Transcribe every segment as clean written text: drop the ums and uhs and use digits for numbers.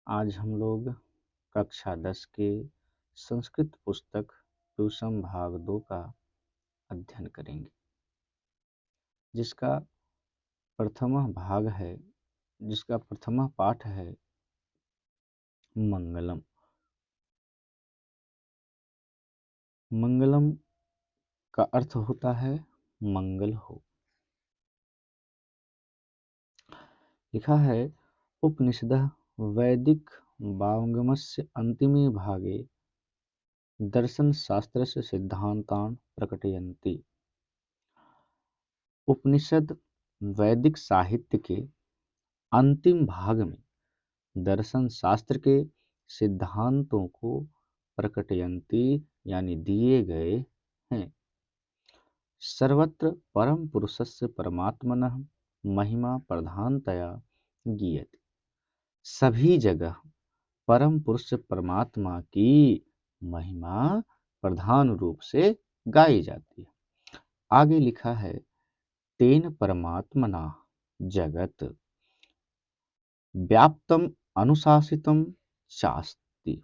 आज हम लोग कक्षा 10 के संस्कृत पुस्तक ट्यूशन भाग 2 का अध्ययन करेंगे, जिसका प्रथम भाग है, जिसका प्रथम पाठ है मंगलम। मंगलम का अर्थ होता है मंगल हो। लिखा है उपनिषदः वैदिक वाङ्मयस्य अन्तिमे भागे दर्शनशास्त्रस्य सिद्धान्तान् प्रकटयन्ति। उपनिषद वैदिक साहित्य के अंतिम भाग में दर्शन शास्त्र के सिद्धांतों को प्रकटयन्ति यानी दिए गए हैं। सर्वत्र परम पुरुषस्य परमात्मनः महिमा प्रधानतया गीयते। सभी जगह परम पुरुष परमात्मा की महिमा प्रधान रूप से गाई जाती है। आगे लिखा है तेन परमात्मना जगत व्याप्तम अनुशासितम चास्ति,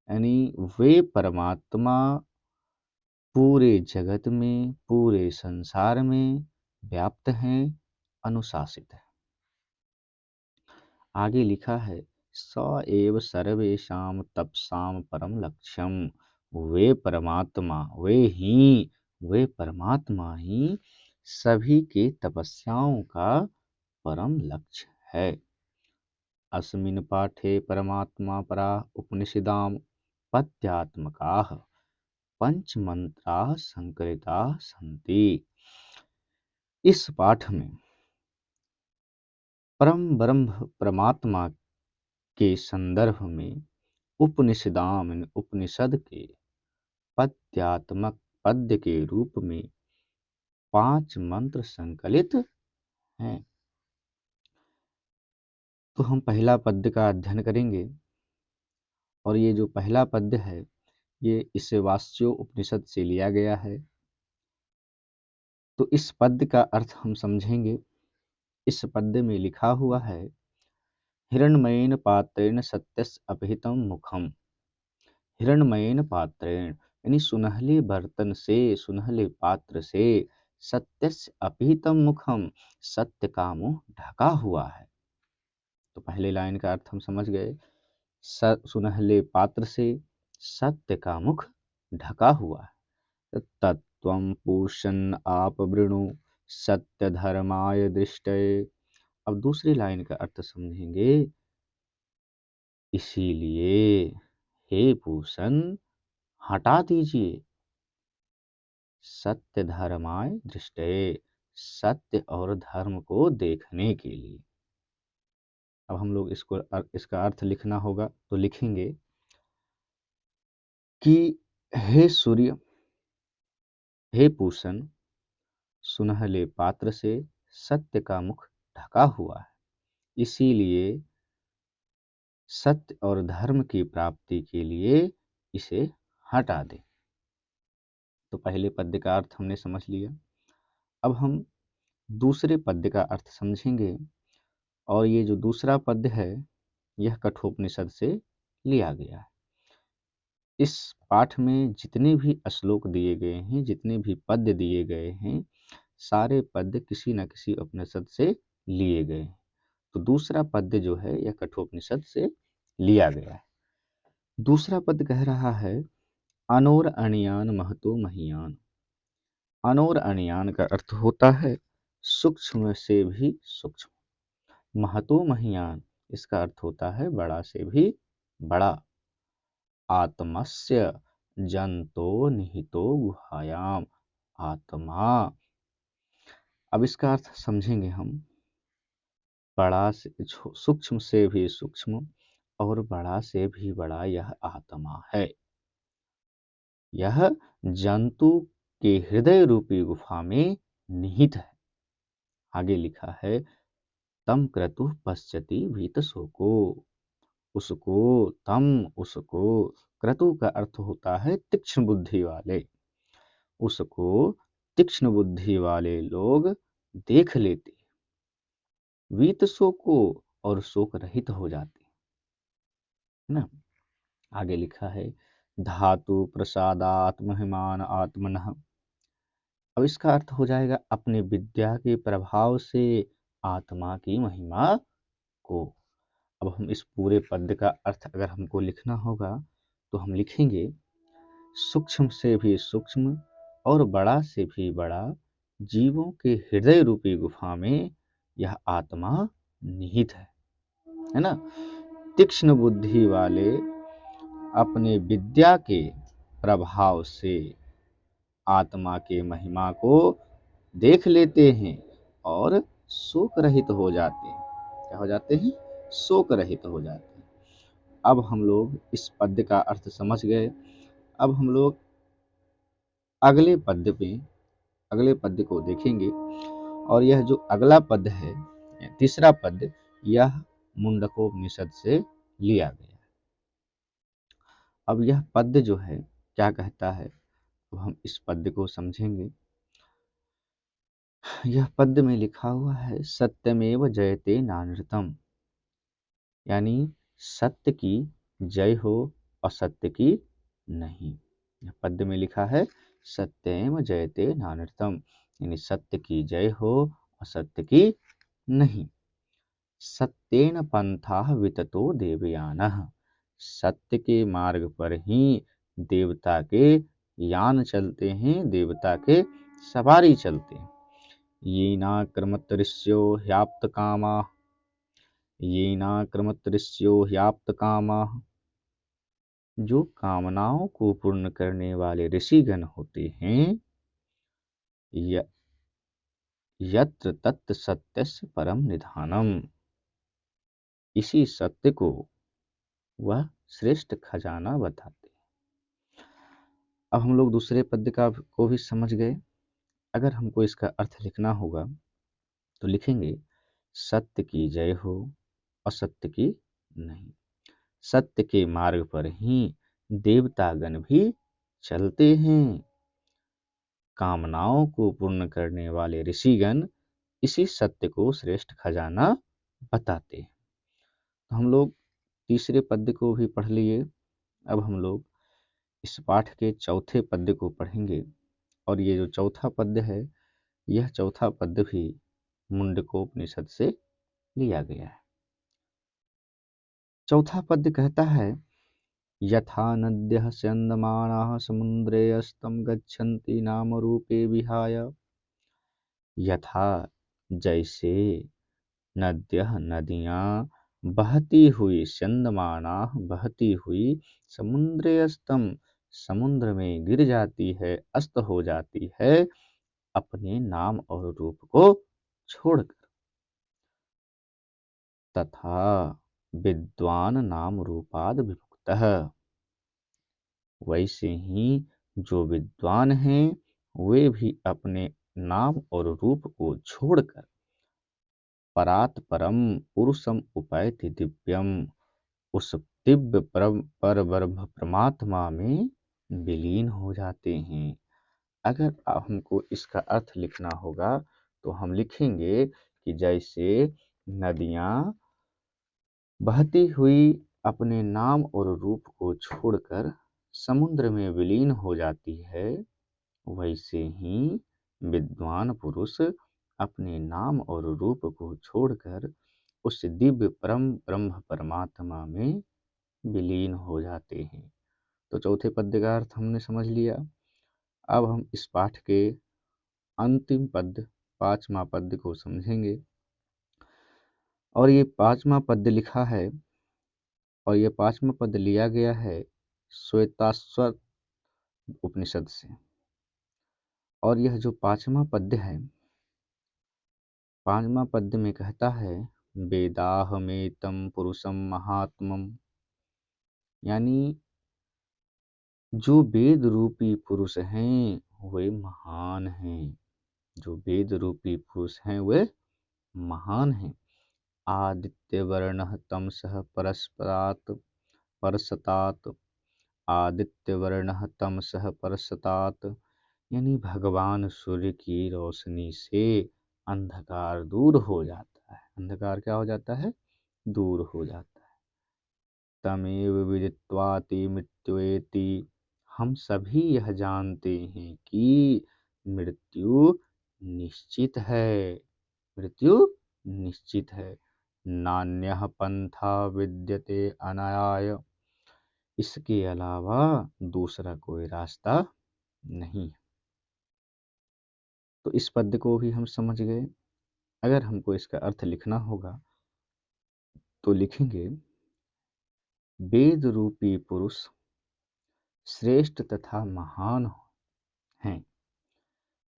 यानी वे परमात्मा पूरे जगत में, पूरे संसार में व्याप्त हैं, अनुशासित है। आगे लिखा है स एव सर्वेषां तपसां परम लक्ष्यम। वे परमात्मा, वे परमात्मा ही सभी के तपस्याओं का परम लक्ष्य है। अस्मिन् पाठे परमात्मा परा उपनिषदां पद्यात्मकाः पंचमंत्राः संकलिताः सन्ति। इस पाठ में परम ब्रह्म परमात्मा के संदर्भ में उपनिषद के पद्यात्मक पद्य के रूप में 5 मंत्र संकलित हैं। तो हम पहला पद्य का अध्ययन करेंगे, और ये जो पहला पद्य है ये ईशावास्यो उपनिषद से लिया गया है। तो इस पद्य का अर्थ हम समझेंगे। इस पद्य में लिखा हुआ है हिरण्मयेन पात्रेण सत्यस्य अपहृतं मुखम। हिरण्मयेन पात्रेण यानी सुनहले बर्तन से, सुनहले पात्र से, सत्यस्य अपहृतं मुखम, सत्य का मुंह ढका हुआ है। तो पहले लाइन का अर्थ हम समझ गए। सुनहले पात्र से सत्य का मुख ढका हुआ है। तत्त्वं पूषन् आप वृणु सत्य धर्माय दृष्टये। अब दूसरी लाइन का अर्थ समझेंगे। इसीलिए हे पूषण हटा दीजिए सत्य धर्माय दृष्टये, सत्य और धर्म को देखने के लिए। अब हम लोग इसका अर्थ लिखना होगा, तो लिखेंगे कि हे सूर्य, हे पूषण, सुनहले पात्र से सत्य का मुख ढका हुआ है, इसीलिए सत्य और धर्म की प्राप्ति के लिए इसे हटा दें। तो पहले पद्य का अर्थ हमने समझ लिया। अब हम दूसरे पद्य का अर्थ समझेंगे, और ये जो दूसरा पद्य है यह कठोपनिषद से लिया गया है। इस पाठ में जितने भी श्लोक दिए गए हैं, जितने भी पद्य दिए गए हैं, सारे पद्य किसी न किसी उपनिषद से लिए गए हैं। तो दूसरा पद्य जो है यह कठोपनिषद से लिया गया है। दूसरा पद्य कह रहा है अनोर अणियान महतो महियान। अनोर अणियान का अर्थ होता है सूक्ष्म से भी सूक्ष्म। महतो महियान इसका अर्थ होता है बड़ा से भी बड़ा। आत्मस्य जंतो निहितो गुहायाम। आत्मा, अब इसका अर्थ समझेंगे हम। बड़ा से सूक्ष्म से भी सूक्ष्म और बड़ा से भी बड़ा यह आत्मा है। यह जंतु के हृदय रूपी गुफा में निहित है। आगे लिखा है तम क्रतु पश्यति भीतशोको। उसको क्रतु का अर्थ होता है तीक्ष्ण बुद्धि वाले। उसको तीक्ष्ण बुद्धि वाले लोग देख लेते, वीत शोको और शोक रहित हो जाते। है ना। आगे लिखा है धातु प्रसादात महिमान आत्मनः। अब इसका अर्थ हो जाएगा अपने विद्या के प्रभाव से आत्मा की महिमा को। अब हम इस पूरे पद का अर्थ अगर हमको लिखना होगा तो हम लिखेंगे सूक्ष्म से भी सूक्ष्म और बड़ा से भी बड़ा जीवों के हृदय रूपी गुफा में यह आत्मा निहित है ना। तीक्ष्ण बुद्धि वाले अपने विद्या के प्रभाव से आत्मा के महिमा को देख लेते हैं और शोक रहित हो जाते हैं। क्या हो जाते हैं? शोक रहित हो जाते हैं। अब हम लोग इस पद्य का अर्थ समझ गए। अब हम लोग अगले पद्य को देखेंगे और यह जो अगला पद है, तीसरा पद, यह मुंडकोपनिषद से लिया गया है। अब यह पद्य जो है क्या कहता है, तो हम इस पद्य को समझेंगे। यह पद्य में लिखा हुआ है सत्यमेव जयते नानृतम, यानी सत्य की जय हो, असत्य की नहीं। यह पद्य में लिखा है सत्यमेव जयते नानृतम, यानी सत्य की जय हो, असत्य की नहीं। सत्येन पंथाः विततो देवयानः, सत्य के मार्ग पर ही देवता के यान चलते हैं, देवता के सवारी चलते हैं। येनाक्रमतृष्यो ह्याप्तकामाः, येनाक्रमतृष्यो ह्याप्तकामाः, जो कामनाओं को पूर्ण करने वाले ऋषिगण होते हैं, यत्र तत् सत्यस्य परम निधानम, इसी सत्य को वह श्रेष्ठ खजाना बताते हैं। अब हम लोग दूसरे पद्य को भी समझ गए। अगर हमको इसका अर्थ लिखना होगा तो लिखेंगे सत्य की जय हो, असत्य की नहीं। सत्य के मार्ग पर ही देवतागण भी चलते हैं, कामनाओं को पूर्ण करने वाले ऋषिगण इसी सत्य को श्रेष्ठ खजाना बताते हैं। तो हम लोग तीसरे पद्य को भी पढ़ लिए। अब हम लोग इस पाठ के चौथे पद्य को पढ़ेंगे और ये जो चौथा पद्य है, यह चौथा पद्य भी मुंडकोपनिषद से लिया गया है। चौथा पद्य कहता है यथा नद्यः स्यन्दमानाः समुद्रे अस्तं गच्छन्ति नाम रूपे विहाय, यथा जैसे नद्यः नदियाँ बहती हुई, स्यन्दमानाः बहती हुई, समुद्रे अस्तं समुद्र में गिर जाती है, अस्त हो जाती है अपने नाम और रूप को छोड़कर, तथा विद्वान नाम रूपाद विमुक्तः, वैसे ही जो विद्वान हैं वे भी अपने नाम और रूप को छोड़कर परात परम पुरुषम उपैति दिव्यम, उस दिव्य पर ब्रह्म परमात्मा में विलीन हो जाते हैं। अगर हमको इसका अर्थ लिखना होगा तो हम लिखेंगे कि जैसे नदियाँ बहती हुई अपने नाम और रूप को छोड़कर समुद्र में विलीन हो जाती है, वैसे ही विद्वान पुरुष अपने नाम और रूप को छोड़कर उस दिव्य परम ब्रह्म परमात्मा में विलीन हो जाते हैं। तो चौथे पद्य का अर्थ हमने समझ लिया। अब हम इस पाठ के अंतिम पद्य, पांचवा पद्य को समझेंगे और ये पांचवा पद्य लिखा है और ये पांचवा पद लिया गया है श्वेताश्वत उपनिषद से। और यह जो पांचवा पद्य है, पांचवा पद्य में कहता है वेदाहमेतम पुरुषम महात्मम, यानी जो वेद रूपी पुरुष हैं वे महान हैं, जो वेद रूपी पुरुष हैं वे महान हैं। आदित्य वर्ण तमसः परस्परात् परसतात, आदित्य वर्ण तमसः परसतात, यानी भगवान सूर्य की रोशनी से अंधकार दूर हो जाता है। अंधकार क्या हो जाता है? दूर हो जाता है। तमेव विदित्वाति मृत्युएति। हम सभी यह जानते हैं कि मृत्यु निश्चित है, मृत्यु निश्चित है। नान्यः पंथा विद्यते अनाय, इसके अलावा दूसरा कोई रास्ता नहीं है। तो इस पद्य को भी हम समझ गए। अगर हमको इसका अर्थ लिखना होगा तो लिखेंगे, वेद रूपी पुरुष श्रेष्ठ तथा महान हैं।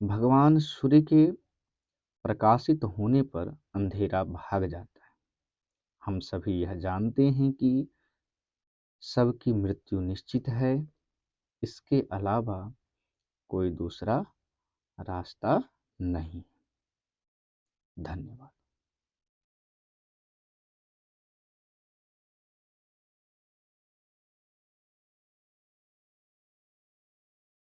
भगवान सूर्य के प्रकाशित होने पर अंधेरा भाग जाता है। हम सभी यह जानते हैं कि सबकी मृत्यु निश्चित है, इसके अलावा कोई दूसरा रास्ता नहीं। धन्यवाद।